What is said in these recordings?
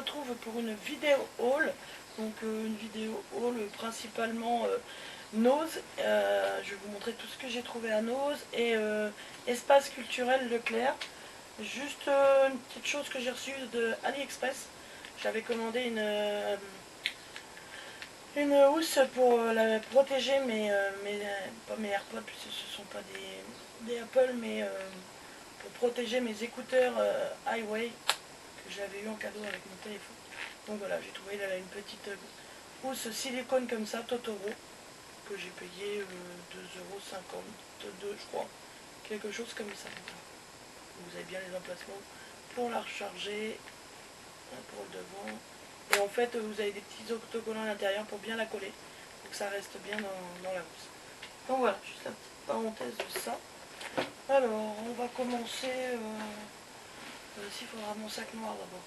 retrouve pour une vidéo haul. Donc une vidéo haul principalement Nose. Je vais vous montrer tout ce que j'ai trouvé à Nose et Espace culturel Leclerc. Juste une petite chose que j'ai reçue de AliExpress. J'avais commandé une housse pour la protéger pas mes AirPods, puisque ce ne sont pas des Apple, mais pour protéger mes écouteurs Highway que j'avais eu en cadeau avec mon téléphone. Donc voilà, j'ai trouvé là une petite housse silicone comme ça, Totoro, que j'ai payé 2,52 € je crois, quelque chose comme ça. Vous avez bien les emplacements pour la recharger, pour le devant. Et en fait, vous avez des petits autocollants à l'intérieur pour bien la coller, pour que ça reste bien dans la housse. Donc voilà, juste la petite parenthèse de ça. Alors, on va commencer... il faudra mon sac noir d'abord.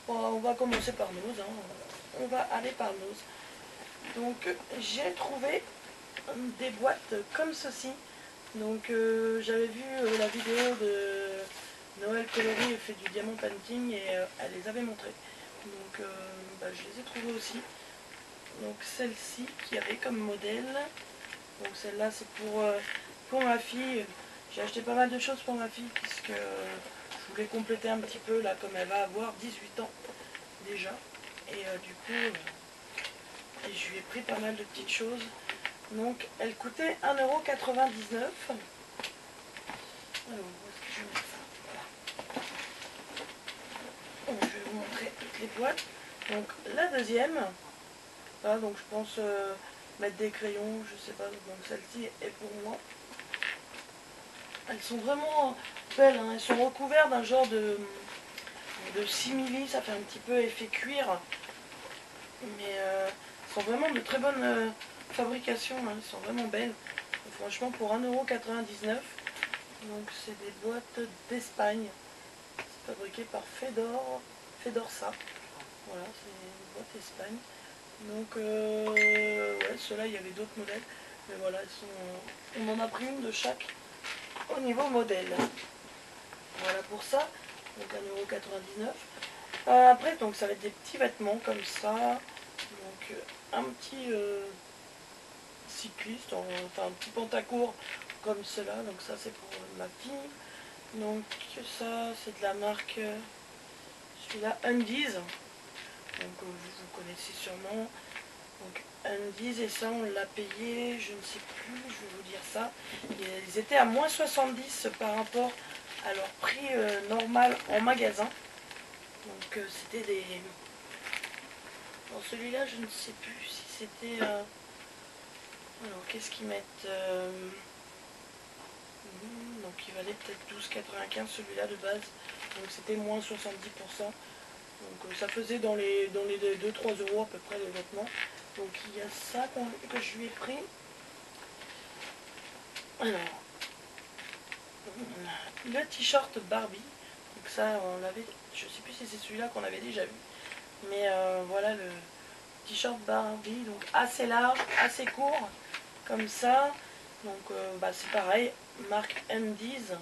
Bon, on va commencer par Nose. On va aller par Nose. Donc, j'ai trouvé des boîtes comme ceci. Donc, j'avais vu la vidéo de Noël Coloris fait du diamant painting et elle les avait montrées. Donc, je les ai trouvées aussi. Donc, celle-ci qui avait comme modèle. Donc, celle-là, c'est pour ma fille. J'ai acheté pas mal de choses pour ma fille puisque je voulais compléter un petit peu là, comme elle va avoir 18 ans déjà. Et du coup, je lui ai pris pas mal de petites choses. Donc, elle coûtait 1,99 €. Alors, où est-ce que je vais mettre ça? Voilà. Donc, je vais vous montrer toutes les boîtes. Donc, la deuxième. Voilà, donc je pense mettre des crayons, je sais pas. Donc, celle-ci est pour moi. Elles sont vraiment belles, hein. Elles sont recouvertes d'un genre de simili, ça fait un petit peu effet cuir. Mais elles sont vraiment de très bonne fabrication, hein. Elles sont vraiment belles. Et franchement, pour 1,99 €. Donc c'est des boîtes d'Espagne. C'est fabriqué par Fedorsa. Voilà, c'est une boîte Espagne. Donc ouais, ceux-là, il y avait d'autres modèles. Mais voilà, on en a pris une de chaque au niveau modèle. Voilà pour ça. Donc 1,99 €. Après, donc ça va être des petits vêtements comme ça. Donc un petit cycliste, enfin un petit pantacourt comme cela. Donc ça c'est pour ma fille. Donc ça c'est de la marque, celui-là Undies. Donc vous connaissez sûrement. Donc Undies, et ça on l'a payé, je ne sais plus, je vais vous dire ça. Ils étaient à moins 70 par rapport à leur prix normal en magasin. Donc c'était des... Dans celui-là je ne sais plus si c'était... Alors qu'est-ce qu'ils mettent donc il valait peut-être 12,95 celui-là de base. Donc c'était moins 70%. Donc ça faisait dans les 2-3 € à peu près les vêtements. Donc il y a ça que je lui ai pris. Alors, le t-shirt Barbie. Donc ça on l'avait, je sais plus si c'est celui-là qu'on avait déjà vu. Mais voilà le t-shirt Barbie. Donc assez large, assez court. Comme ça. Donc c'est pareil. Marque Undies.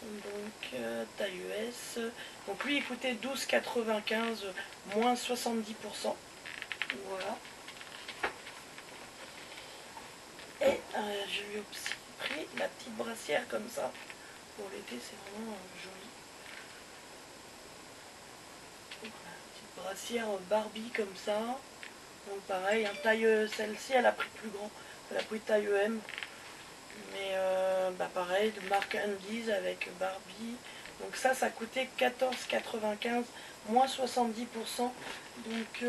Donc taille US. Donc lui il coûtait 12,95 moins 70%. Voilà. Et je lui ai aussi pris la petite brassière comme ça. Pour l'été c'est vraiment joli. Voilà, petite brassière Barbie comme ça. Donc pareil, taille, celle-ci elle a pris plus grand. Elle a pris taille EM. Mais pareil, de marque Undies avec Barbie. Donc ça coûtait 14,95 moins 70%. Donc,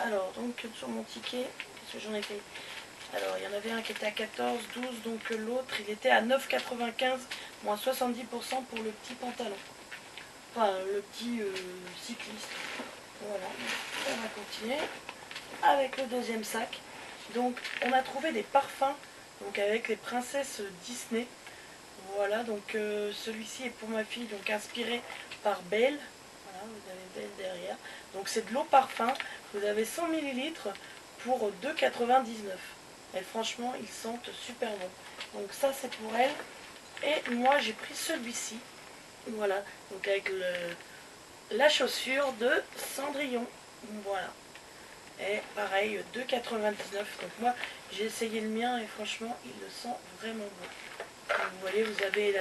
alors, donc sur mon ticket, qu'est-ce que j'en ai fait? Alors, il y en avait un qui était à 14, 12, donc l'autre, il était à 9,95 moins 70% pour le petit pantalon. Enfin, le petit cycliste. Voilà, on va continuer avec le deuxième sac. Donc, on a trouvé des parfums. Donc avec les princesses Disney. Voilà, donc celui-ci est pour ma fille, donc inspiré par Belle. Voilà, vous avez Belle derrière. Donc c'est de l'eau parfum. Vous avez 100 ml pour 2,99 €. Et franchement, ils sentent super bon. Donc ça c'est pour elle. Et moi j'ai pris celui-ci. Voilà, donc avec la chaussure de Cendrillon. Voilà. Et pareil, 2,99. Donc moi, j'ai essayé le mien et franchement, il le sent vraiment bon. Donc, vous voyez, vous avez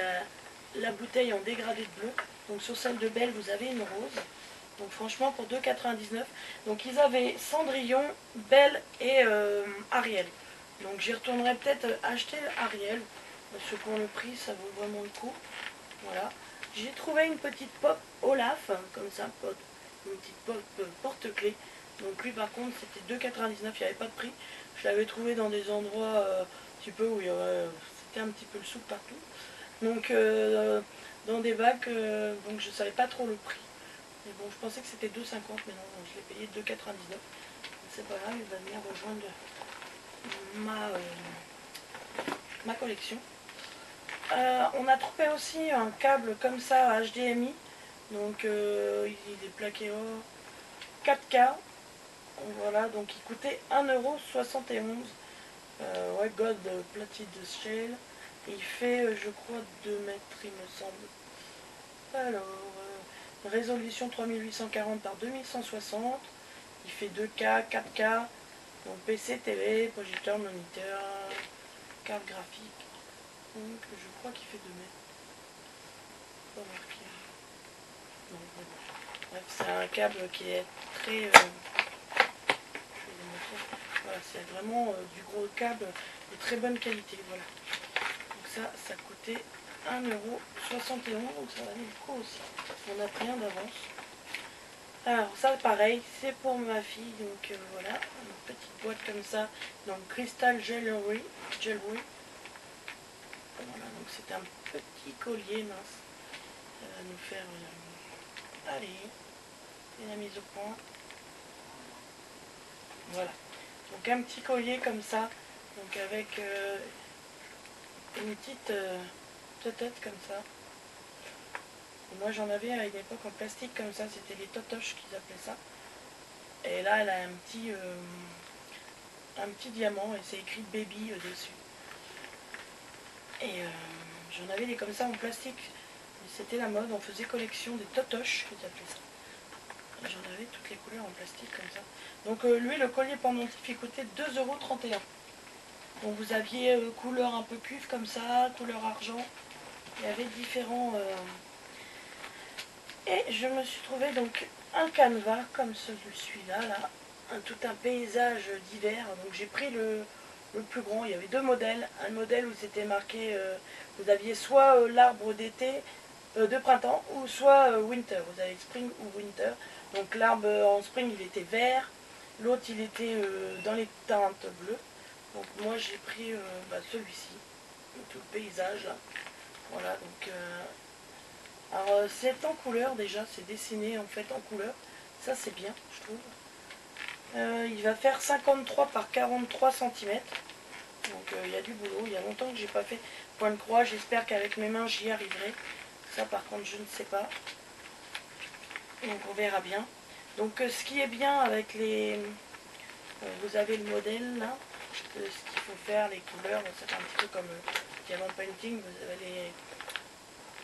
la bouteille en dégradé de bleu. Donc sur celle de Belle, vous avez une rose. Donc franchement, pour 2,99. Donc ils avaient Cendrillon, Belle et Ariel. Donc j'y retournerai peut-être acheter Ariel. Parce que pour le prix, ça vaut vraiment le coup. Voilà. J'ai trouvé une petite pop Olaf, comme ça, une petite pop porte-clés. Donc lui par contre c'était 2,99, il n'y avait pas de prix. Je l'avais trouvé dans des endroits un petit peu où c'était un petit peu le soupe partout. Donc dans des bacs, donc je ne savais pas trop le prix. Mais bon, je pensais que c'était 2,50, mais non, je l'ai payé 2,99. C'est pas grave, il va venir rejoindre ma collection. On a trouvé aussi un câble comme ça HDMI. Donc il est plaqué au 4K. Voilà, donc il coûtait 1,71 €. Ouais, God Plated Shell. Il fait, je crois, 2 mètres, il me semble. Alors, résolution 3840 par 2160. Il fait 2K, 4K. Donc PC, TV, projecteur, moniteur, carte graphique. Donc je crois qu'il fait 2 mètres. Pas marqué. Non, bon. Bref, c'est un câble qui est très... je vais vous montrer. Voilà, c'est vraiment du gros câble de très bonne qualité. Voilà. Donc ça coûtait 1,71 €, donc ça valait le coup aussi. On a pris un d'avance. Alors ça pareil, c'est pour ma fille, donc voilà, une petite boîte comme ça, donc Crystal Jewelry. Voilà, donc c'est un petit collier mince. Ça va nous faire, allez, et la mise au point. Voilà, donc un petit collier comme ça, donc avec une petite tête comme ça. Et moi j'en avais à une époque en plastique comme ça, c'était les totoches qu'ils appelaient ça. Et là elle a un petit diamant et c'est écrit baby dessus. Et j'en avais des comme ça en plastique. C'était la mode, on faisait collection des totoches, ils appelaient ça. J'en avais toutes les couleurs en plastique comme ça. Donc lui, le collier pendentif, il coûtait 2,31 €. Donc vous aviez couleur un peu cuivre comme ça, couleur argent. Il y avait différents... Et je me suis trouvé donc un canevas comme celui-là, là. Tout un paysage d'hiver. Donc j'ai pris le plus grand. Il y avait deux modèles. Un modèle où c'était marqué, vous aviez soit l'arbre d'été, de printemps, ou soit winter. Vous avez spring ou winter. Donc l'arbre en spring il était vert, l'autre il était dans les teintes bleues. Donc moi j'ai pris celui-ci, tout le paysage là. Voilà, donc alors c'est en couleur déjà, c'est dessiné en fait en couleur. Ça c'est bien, je trouve. Il va faire 53 par 43 cm. Donc il y a du boulot. Il y a longtemps que j'ai pas fait point de croix. J'espère qu'avec mes mains j'y arriverai. Ça par contre je ne sais pas. Donc on verra bien. Donc ce qui est bien avec les... vous avez le modèle là. Ce qu'il faut faire, les couleurs. C'est un petit peu comme diamant painting. Vous avez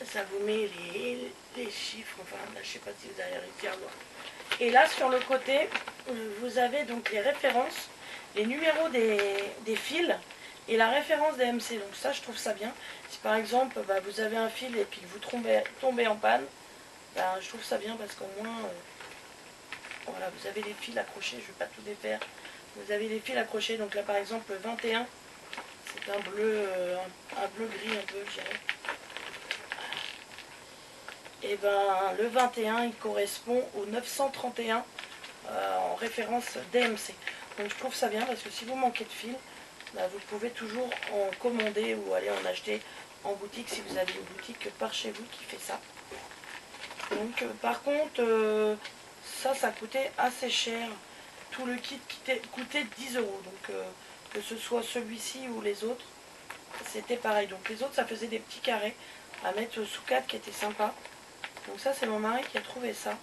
les... ça vous met les chiffres. Enfin là, je sais pas si vous allez réussir à voir. Et là sur le côté, vous avez donc les références, les numéros des fils et la référence des MC. Donc ça je trouve ça bien. Si par exemple vous avez un fil et puis vous tombez en panne, je trouve ça bien parce qu'au moins voilà, vous avez les fils accrochés. Je ne vais pas tout défaire. Vous avez les fils accrochés. Donc là par exemple le 21, c'est un bleu gris un peu je dirais. Et le 21 il correspond au 931 en référence DMC. Donc je trouve ça bien parce que si vous manquez de fil, vous pouvez toujours en commander ou aller en acheter en boutique si vous avez une boutique par chez vous qui fait ça. Donc par contre ça coûtait assez cher. Tout le kit coûtait 10 €. Donc que ce soit celui-ci ou les autres, c'était pareil. Donc les autres ça faisait des petits carrés à mettre sous 4 qui étaient sympas. Donc ça c'est mon mari qui a trouvé ça.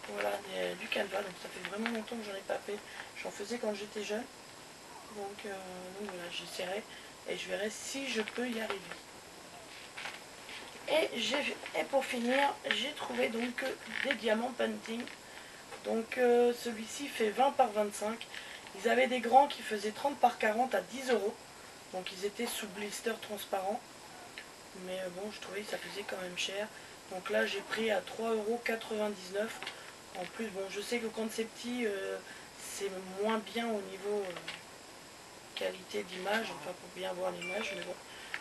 Voilà, du canevas, donc ça fait vraiment longtemps que j'en ai pas fait. J'en faisais quand j'étais jeune. Donc voilà, j'essaierai et je verrai si je peux y arriver. Et pour finir, j'ai trouvé donc des diamants painting. Donc celui-ci fait 20 par 25. Ils avaient des grands qui faisaient 30 par 40 à 10 euros. Donc ils étaient sous blister transparent. Mais bon, je trouvais que ça faisait quand même cher. Donc là, j'ai pris à 3,99 €. En plus, bon, je sais que quand c'est petit, c'est moins bien au niveau qualité d'image. Enfin, pour bien voir l'image. Mais bon,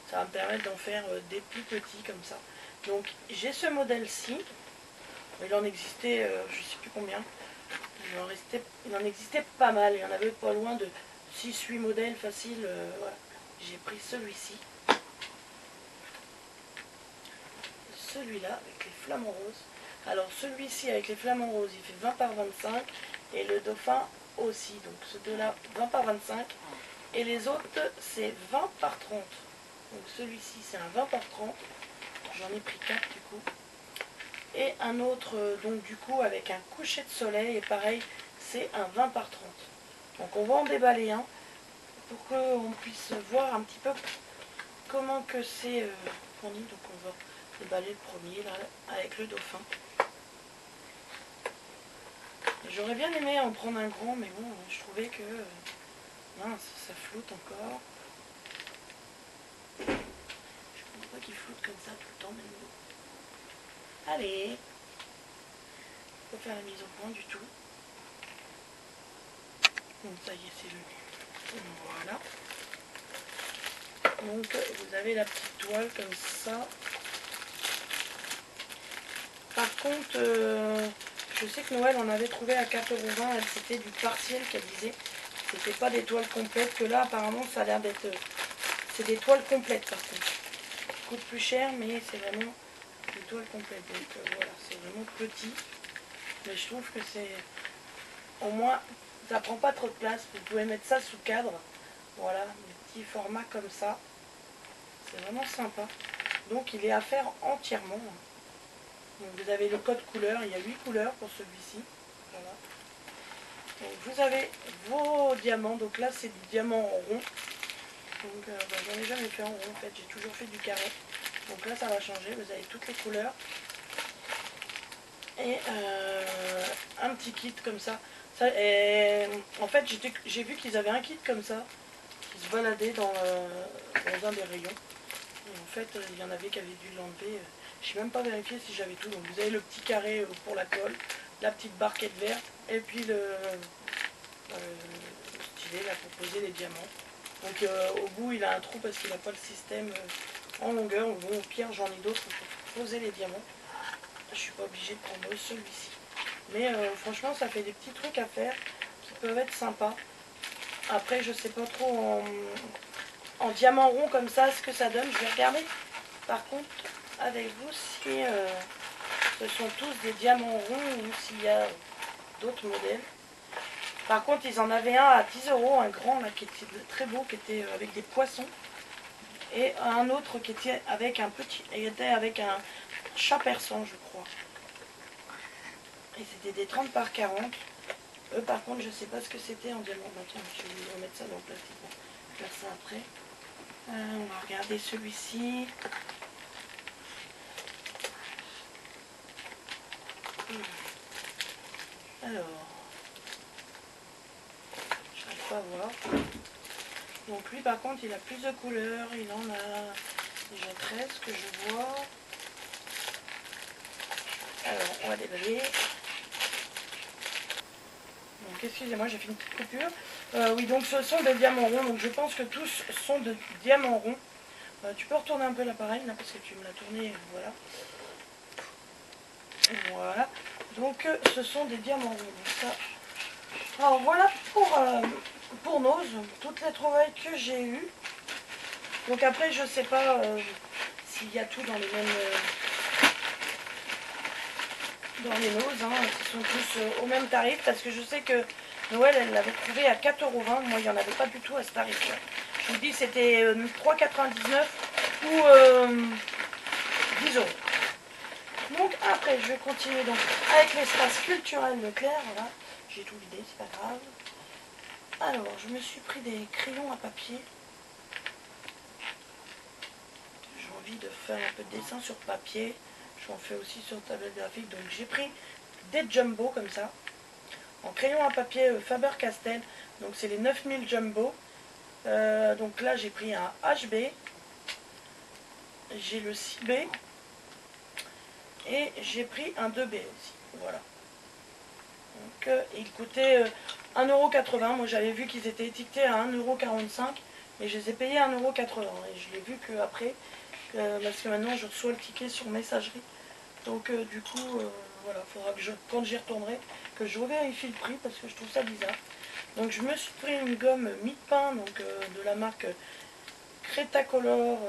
ça va me permettre d'en faire des plus petits comme ça. Donc j'ai ce modèle-ci. Il en existait, je ne sais plus combien. Il en existait pas mal. Il y en avait pas loin de 6-8 modèles faciles. Voilà. J'ai pris celui-ci. Celui-là avec les flamants roses. Alors celui-ci avec les flamants roses, il fait 20 par 25. Et le dauphin aussi. Donc ce deux-là, 20 par 25. Et les autres, c'est 20 par 30. Donc celui-ci, c'est un 20 par 30. J'en ai pris 4 du coup. Et un autre, donc du coup, avec un coucher de soleil. Et pareil, c'est un 20 par 30. Donc on va en déballer un. Pour qu'on puisse voir un petit peu comment que c'est fourni. Donc on va déballer le premier là, avec le dauphin. J'aurais bien aimé en prendre un grand, mais bon, je trouvais que mince, ça flotte encore. Je comprends pas qu'il flotte comme ça tout le temps, même. Allez, pas faire la mise au point du tout. Donc ça y est, c'est le. Voilà. Donc vous avez la petite toile comme ça. Par contre, je sais que Noël on avait trouvé à 4,20 €. C'était du partiel qu'elle disait. C'était pas des toiles complètes. Que là apparemment ça a l'air d'être. C'est des toiles complètes par contre. Ça coûte plus cher mais c'est vraiment des toiles complètes. Donc voilà, c'est vraiment petit. Mais je trouve que c'est. Au moins, ça prend pas trop de place. Vous pouvez mettre ça sous cadre. Voilà, des petits formats comme ça. C'est vraiment sympa. Donc il est à faire entièrement. Donc vous avez le code couleur, il y a 8 couleurs pour celui-ci. Voilà. Donc vous avez vos diamants. Donc là c'est du diamant en rond. Donc j'en ai jamais fait en rond en fait, j'ai toujours fait du carré. Donc là ça va changer, vous avez toutes les couleurs. Et un petit kit comme ça. En fait j'ai vu qu'ils avaient un kit comme ça, qui se baladait dans un des rayons. Et en fait il y en avait qui avaient dû l'enlever. Je n'ai même pas vérifié si j'avais tout. Donc vous avez le petit carré pour la colle, la petite barquette verte, et puis le stylet là pour poser les diamants. Donc au bout il a un trou parce qu'il n'a pas le système en longueur. Bon, au pire j'en ai d'autres pour poser les diamants. Je suis pas obligée de prendre celui-ci. Mais franchement ça fait des petits trucs à faire qui peuvent être sympas. Après je sais pas trop en diamant rond comme ça ce que ça donne. Je vais regarder par contre avec vous si ce sont tous des diamants ronds ou s'il y a d'autres modèles. Par contre ils en avaient un à 10 €, un grand là qui était très beau, qui était avec des poissons. Et un autre qui était avec un chat persan je crois. Et c'était des 30 par 40. Eux par contre je sais pas ce que c'était en diamant. Bah, tiens, je vais remettre ça dans le plastique. Bon, je vais faire ça après. On va regarder celui-ci. Alors, je n'arrive pas à voir. Donc lui par contre il a plus de couleurs, il en a déjà 13 que je vois. Alors on va déballer. Donc excusez-moi, j'ai fait une petite coupure. Oui, donc ce sont des diamants ronds, donc je pense que tous sont de diamants ronds. Tu peux retourner un peu l'appareil là parce que tu me l'as tourné, voilà. Voilà. Donc ce sont des diamants ronds. Donc, ça. Alors voilà pour Nose, toutes les trouvailles que j'ai eues. Donc après je sais pas s'il y a tout dans les mêmes dans les Nose, hein. Ils sont tous au même tarif parce que je sais que Noël elle l'avait trouvé à 4,20 €. Moi il n'y en avait pas du tout à ce tarif là. Je vous dis c'était 3,99 € ou 10 €. Donc après je vais continuer donc avec l'espace culturel Leclerc. Voilà, j'ai tout vidé, c'est pas grave. Alors je me suis pris des crayons à papier. J'ai envie de faire un peu de dessin sur papier. J'en fais aussi sur tablette graphique. Donc j'ai pris des jumbo comme ça. En crayon à papier Faber-Castell. Donc c'est les 9000 jumbo. Donc là j'ai pris un HB. J'ai le 6B. Et j'ai pris un 2B aussi. Voilà. Donc il coûtait 1,80 €. Moi j'avais vu qu'ils étaient étiquetés à 1,45 €. Et je les ai payés 1,80 €. Et je l'ai vu qu'après, parce que maintenant je reçois le ticket sur messagerie. Donc du coup, voilà, il faudra que quand j'y retournerai, que je revérifie le prix parce que je trouve ça bizarre. Donc je me suis pris une gomme mi-pain, donc de la marque Cretacolor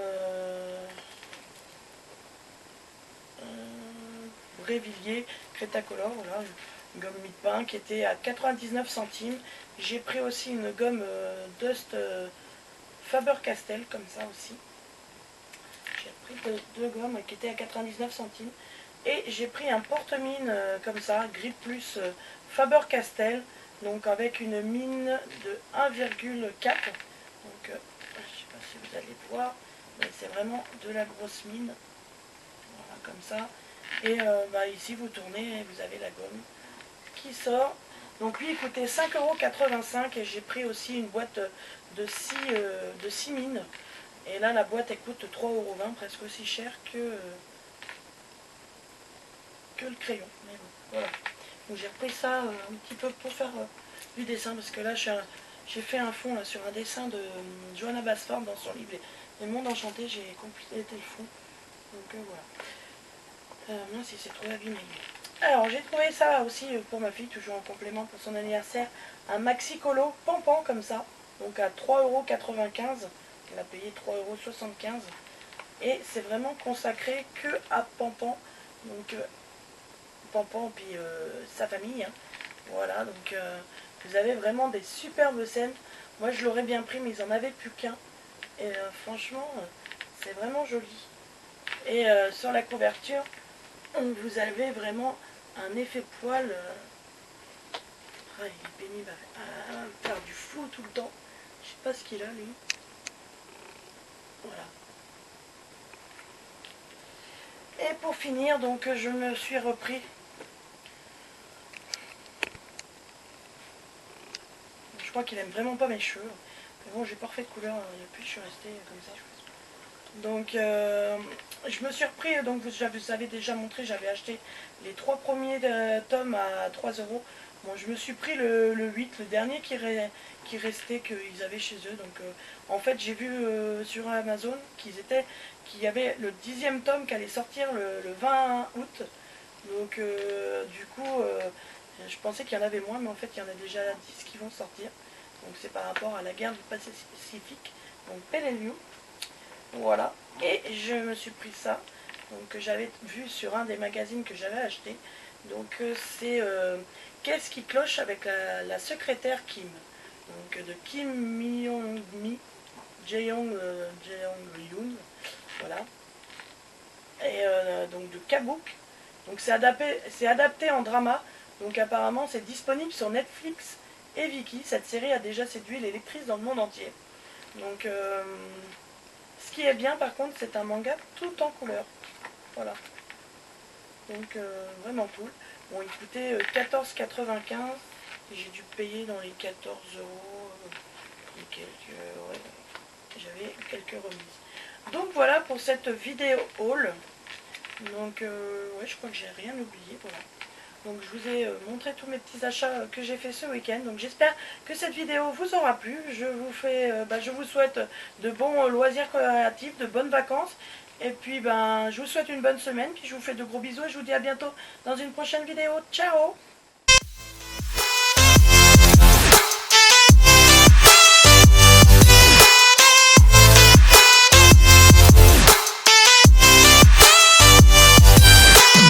Brévilliers Cretacolor, voilà, une gomme mi-pain qui était à 99 centimes. J'ai pris aussi une gomme Dust Faber-Castell, comme ça aussi. J'ai pris deux gommes qui étaient à 99 centimes. Et j'ai pris un porte-mine comme ça, Grip Plus Faber-Castell, donc avec une mine de 1,4. Donc je ne sais pas si vous allez voir, mais c'est vraiment de la grosse mine. Voilà, comme ça. Et ici vous tournez et vous avez la gomme qui sort. Donc lui il coûtait 5,85 € et j'ai pris aussi une boîte de 6 mines. Et là la boîte elle coûte 3,20 €, presque aussi cher que le crayon. Mais bon, voilà. Donc j'ai repris ça un petit peu pour faire du dessin parce que là j'ai fait un fond là, sur un dessin de Johanna Basford dans son livre Les Mondes Enchantés. J'ai complété le fond. Donc voilà. Mince, il s'est trouvé abîmé. Alors j'ai trouvé ça aussi pour ma fille, toujours en complément pour son anniversaire, un maxi colo Pampan comme ça, donc à 3,95 €. Elle a payé 3,75 €. Et c'est vraiment consacré que à Pampan. Donc Pampan puis sa famille. Hein. Voilà, donc vous avez vraiment des superbes scènes. Moi je l'aurais bien pris mais ils en avaient plus qu'un. Et franchement, c'est vraiment joli. Et sur la couverture, vous avez vraiment un effet poil. Il est pénible à faire du flou tout le temps. Je sais pas ce qu'il a lui. Voilà. Et pour finir, donc je me suis repris. Je crois qu'il aime vraiment pas mes cheveux. Mais bon, j'ai pas refait de couleur. Depuis, je suis restée comme ça. Donc, je me suis repris. Donc, je vous avais déjà montré. J'avais acheté les 3 premiers tomes à 3 €. Bon, je me suis pris le 8, le dernier qui restait qu'ils avaient chez eux. Donc, en fait, j'ai vu sur Amazon qu'il y avait le 10e tome qui allait sortir le 20 août. Donc, du coup, je pensais qu'il y en avait moins, mais en fait, il y en a déjà 10 qui vont sortir. Donc, c'est par rapport à la guerre du Pacifique. Donc, Peleliu. Voilà. Et je me suis pris ça. Donc, que j'avais vu sur un des magazines que j'avais acheté. Donc, c'est Qu'est-ce qui cloche avec la secrétaire Kim. Donc, de Kim Mi, Jeong Yoon. Voilà. Et donc, de Kabook. Donc c'est adapté en drama, donc apparemment c'est disponible sur Netflix et Viki. Cette série a déjà séduit les lectrices dans le monde entier. Donc ce qui est bien par contre, c'est un manga tout en couleur. Voilà. Donc vraiment cool. Bon, il coûtait 14,95 €. J'ai dû payer dans les 14 €. Et quelques, ouais, j'avais quelques remises. Donc voilà pour cette vidéo haul. Donc, ouais, je crois que j'ai rien oublié, voilà. Donc, je vous ai montré tous mes petits achats que j'ai fait ce week-end. Donc, j'espère que cette vidéo vous aura plu. Je vous souhaite de bons loisirs créatifs, de bonnes vacances. Et puis, je vous souhaite une bonne semaine. Puis, je vous fais de gros bisous et je vous dis à bientôt dans une prochaine vidéo. Ciao!